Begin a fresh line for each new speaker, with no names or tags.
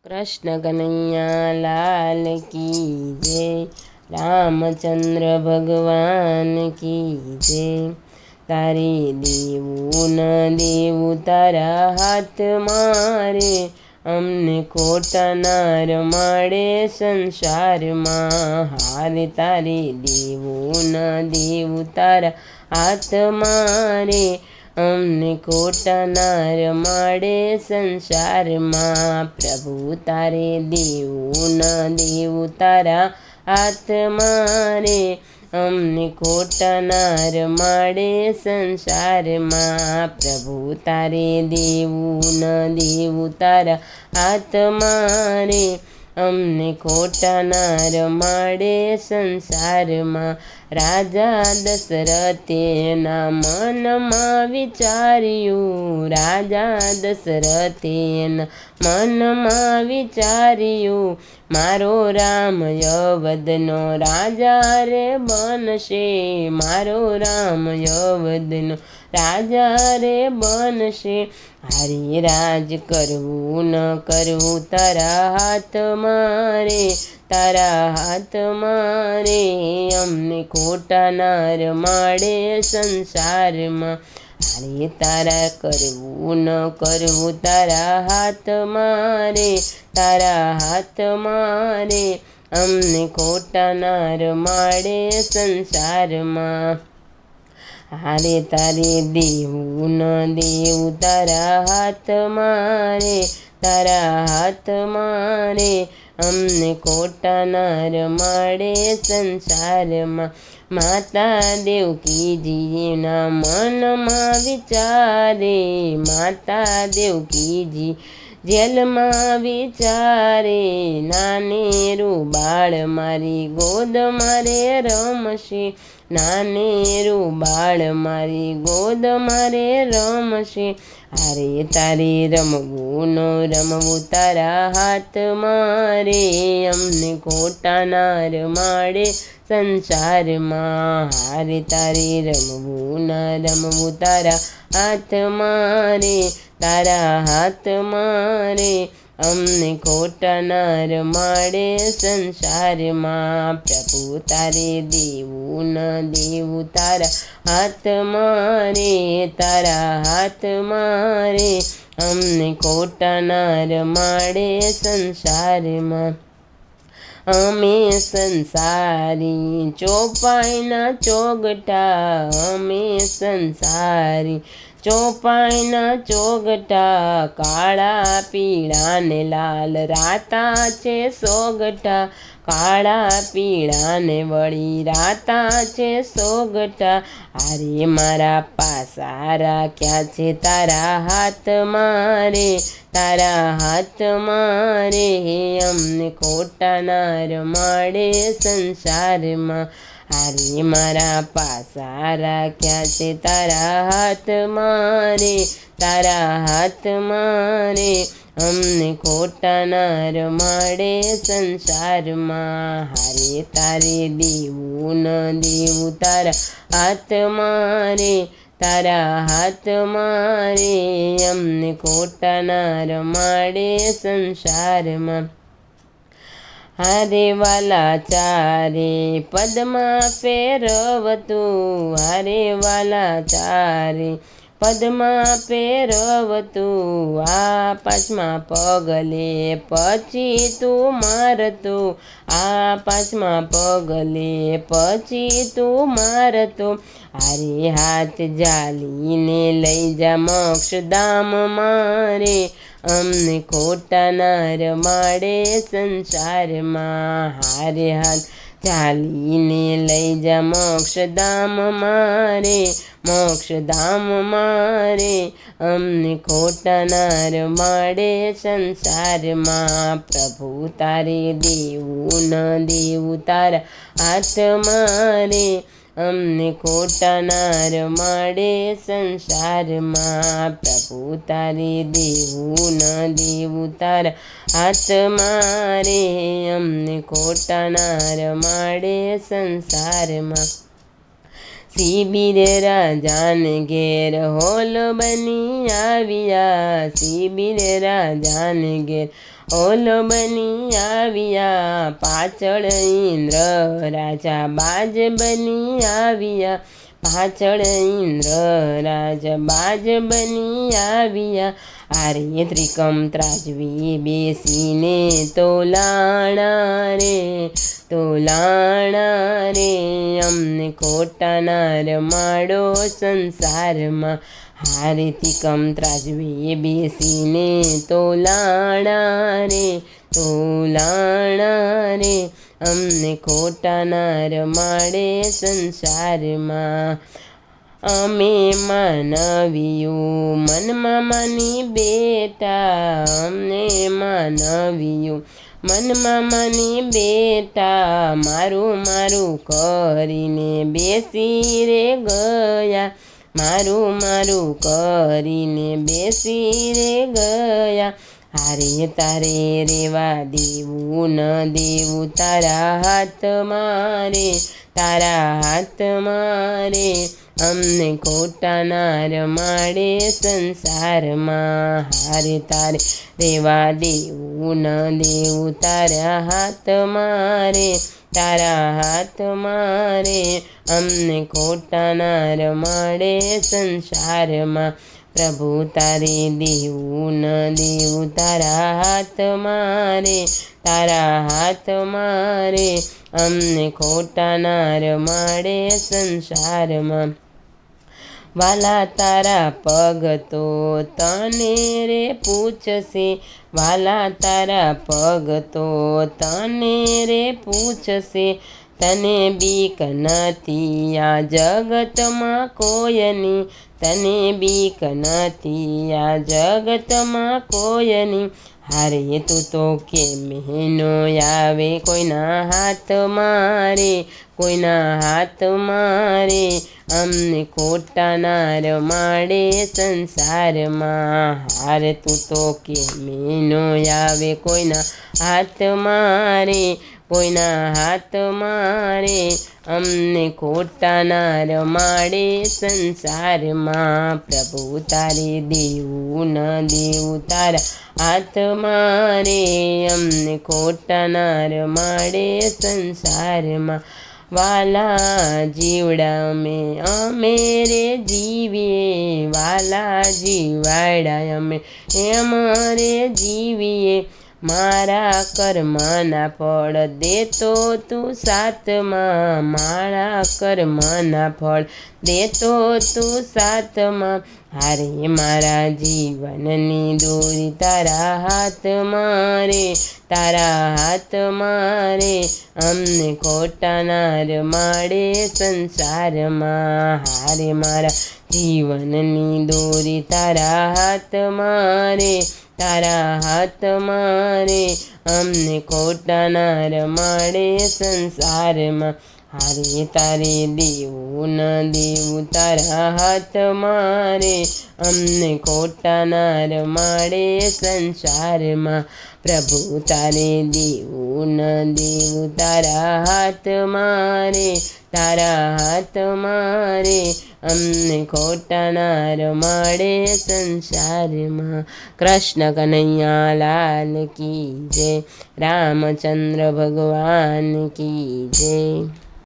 कृष्ण कन्हैया लाल की जय। रामचंद्र भगवान की जय। तारे देवू न देवू तारा हाथ मारे, अमने खोटा ना रमाड़े संसार में। हारे तारे देवू न देवू तारा हाथ मारे, अमने खोटा ना रमाड़े संसार में। प्रभु तारे देवू न देवू तारा हाथ मारे, अमने खोटा ना रमाड़े संसार में। प्रभु तारे देवू न देवू तारा हाथ मारे, अमने खोटा ना रमाड़े संसार में। राजा दशरथे ना मन में विचार्यु, राजा दशरथे ना मन में विचार्यु, मारो राम अवधनो राजा रे बनशे, मारो राम अवधनो राजा रे बनशे। हरि राज करवू न करवू तारा हाथ मारे, तारा हाथ मारे, अमने खोटा ना रमाड़े संसार में। हरे तारा करवू न करवू तारा हाथ मारे, तारा हाथ मारे, अमने खोटा ना रमाड़े संसार में। हारे तारे देवू न देवू तारा हाथ मारे, तारा हाथ मारे, अमने खोटा ना रमाड़े संसार में। माता देवकी जी ना मन में विचारे, माता देवकी जी जेल में विचारे, नानेरू बाळ मारी गोद मारे रमशे, नानेरू बाळ मारी गोद मारे रमशे। हारे तारे रमवू न रमवू तारा हाथ मारे, अमने खोटा ना रमाड़े संसार में। हारे तारे रमवू न रमवू तारा हाथ मारे, तारा हाथ मारे, अमने खोटा ना रमाड़े संसार में। प्रभु तारे देवू न देवू तारा हाथ मारे, तारा हाथ मारे, अमने खोटा ना रमाड़े संसार में। अमे संसारी चौपाई ना चौगटा, अमे संसारी चौपाई ना चौगटा, काळा पीळा ने लाल राता छे सोगटा, काळा पीळा ने वળી राता छे सोगटा। हारे मारा पासा राख्या छे तारा हाथ मारे, तारा हाथ मारे, अमने खोटा ना रमाड़े संसार में। हारे मारा पासा राख्या छे तारा हाथ मारे, तारा हाथ मारे, अमने खोटा ना रमाड़े संसार में। हारे तारे देवू न देवू तारा हाथ मारे, तारा हाथ मारे, अमने खोटा ना रमाड़े संसार में। हारे वाला चारे पद्मा फेरवतु, हारे वाला चारे पद्मा फेरवतु, आ पाछमा पगले पछी तू मारतो, आ पाछमा पगले पछी तू मारतो। हारे हाथ जाली ने लई जा मोक्ष धाम मारे, अमने खोटा ना रमाड़े संसार में। हारे हाथ जाली ने लई जा मोक्ष धाम मारे, मोक्ष धाम मारे, अमने खोटा ना रमाड़े संसार में। प्रभु तारे देवू न देवू तारा हाथ मारे, अमने खोटा ना रमाड़े संसार में। प्रभु तारे देवू न देवू तारा हाथ मारे, अमने खोटा ना रमाड़े संसार में। શ્રી બીર રાજાને ઘેર હોલ બની આવ્યા, શ્રી બીર રાજાને ઘેર હોલ બની આવ્યા, પાછળ ઇન્દ્ર રાજા બાજ બની આવ્યા, પાછળ ઇન્દ્ર રાજા બાજ બની આવ્યા, આરે ત્રિકમ ત્રાજવી બેસીને તોલાણા રે અમને ખોટા ના રમાડો સંસારમાં, હારે ત્રિકમ ત્રાજવી બેસીને તોલાણા રે અમને ખોટા ના રમાડે સંસારમાં, અમે માનવીયું મનમાં માની બેટા, અમને માનવીયું મનમાં માની બેટા, મારું કરીને બેસી રે ગયા, મારું કરીને બેસી રે ગયા, હારે તારે રેવા દેવું ન દેવું તારા હાથમાં રે અમને ખોટા ના રમાડે સંસારમાં, હારે તારે રેવા દેવું ન દેવું તારા હાથમાં રે અમને ખોટા ના રમાડે સંસારમાં, પ્રભુ તારે દેવું ન દેવું તારા હાથમાં રે અમને ખોટા ના રમાડે સંસારમાં, વાલા તારા ભગતો તને રે પૂછશે, વાલા તારા ભગતો તને રે પૂછશે, તને બીક નથી આ જગતમાં કોયની, તને બીક નથી આ જગતમાં કોયની, હારે તું તો કે મહિનો આવે કોઈના હાથમાં રે અમને ખોટા ના રમાડે સંસારમાં, હારે તું તો કે મહિનો આવે કોઈના હાથમાં રે અમને ખોટા ના રમાડે સંસારમાં, પ્રભુ તારે દેવું ન દેવું તારા હાથમાં રે અમને ખોટા ના રમાડે સંસારમાં, વાલા જીવડા અમે રે જીવીએ, વાલા જીવાડા અમે જીવીએ, મારા કર્મના ફળ દેતો તું સાતમાં, મારા કર્મના ફળ દેતો તું સાતમાં, હારે મારા જીવનની દોરી તારા હાથમાં રે અમને ખોટા ના રમાડે સંસારમાં, હારે મારા જીવનની દોરી તારા હાથમાં રે અમને ખોટા ના રમાડે સંસારમાં, હારે તારે દેવું ન દેવું તારા હાથમાં રે અમને ખોટા ના રમાડે સંસારમાં, પ્રભુ તારે દેવું ન દેવું તારા હાથમાં રે અમને ખોટા ના રમાડે સંસારમાં, કૃષ્ણ કનૈયા લાલ કી જય, રામચંદ્ર ભગવાન કી જય.